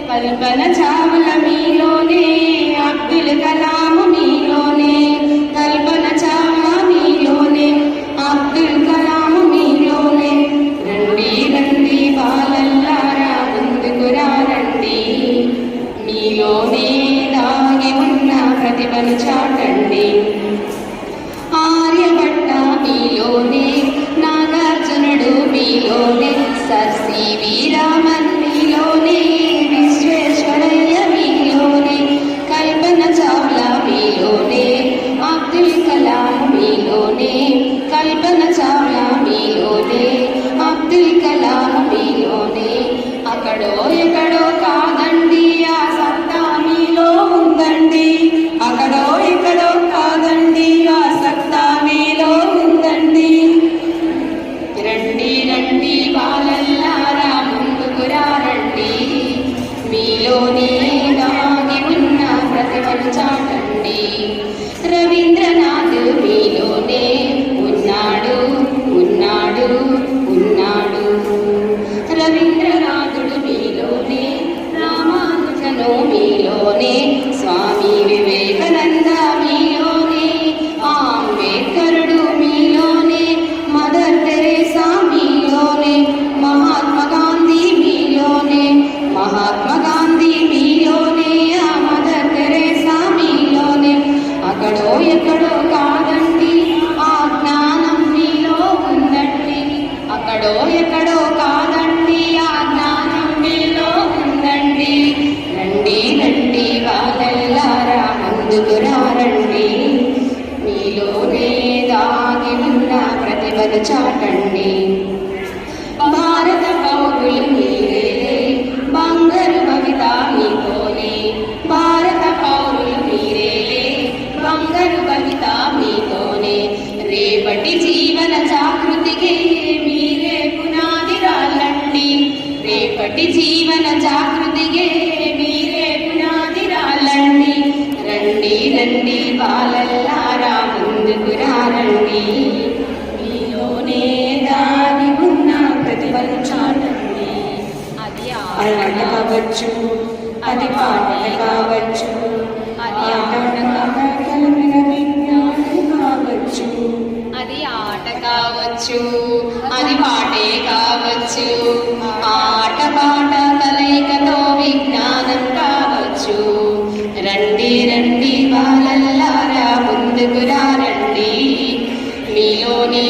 కల్పన చావల మీలోనే, అబ్దుల్ కలాం మీలోనే, కల్పన చావల మీలోనే, అబ్దుల్ కలాం మీలోనే. రండి రండి బాలల్లారా ముందుకు రండి, మీలోనే దాగి ఉన్న ప్రతిభను చాటండి. ఆర్యభట్ట మీలోనే, నాగార్జునుడు మీలోనే, సర్ సివి రామన్ మీలోనే, విశ్వేశ్వరయ్య మీలోనే, కల్పన చావ్లా మీలోనే, అబ్దుల్ కలాం మీలోనే, కల్పన చావ్లా మీలోనే, అబ్దుల్ కలాం మీలోనే. అక్కడో ఎక్కడో కాదండి, ఆ సత్తా మీలో ఉందండి. అక్కడో ఎక్కడో కాదండి, ఆ సత్తా మీలో ఉందండి. రండి రండి బాలల్లారా ముందుకు రండి, మీలోనే దాగి ఉన్న ప్రతిభను చాటండి. రవీంద్రనాథ్ మీలోనే ఉన్నాడు ఉన్నాడు ఉన్నాడు, రవీంద్రనాథుడు మీలోనే, రామానుజను మీలోనే, స్వామి వివేకానంద మీలోనే, అంబేద్కరుడు మీలోనే, మదర్ తెరేసా మీలోనే, మహాత్మా గాంధీ మీలోనే, మహాత్మా గాంధీ మీలోనే, ఆ మదర్ తెరేసా మీలోనే. అక్కడో ఎక్కడో కాదండి, ఆ జ్ఞానం మీలో ఉందండి. అక్కడో ఎక్కడో కాదండి, ఆ జ్ఞానం మీలో ఉందండి. రండి రండి బాలల్లారా ముందుకు రండి, మీలోనే దాగి ఉన్న ప్రతిభను చాటండి. భారత పౌరులు మీరేలే, బంగారు భవిత మీతోనే. భారత పౌరులు మీరేలే, బంగారు భవిత మీతోనే. రేపటి జీవన జాగృతికి మీరే పునాది రాళ్ళండి. రేపటి జీవన జాగృతికి మీరే పునాది రాళ్ళండి. రండి రండి బాలల్లారా ముందుకు రండి, మీలోనే దాగి ఉన్న ప్రతిభను చాటండి. అది ఆట కావచ్చు, అది పాట కావచ్చు, అది ఆట కలిపిన విజ్ఞానం కావచ్చు. అది ఆట కావచ్చు, అది పాటే కావచ్చు, ఆట పాట కలయికతో విజ్ఞానం కావచ్చు. రండి రండి బాలల్లారా ముందుకు రండి, మీలోనే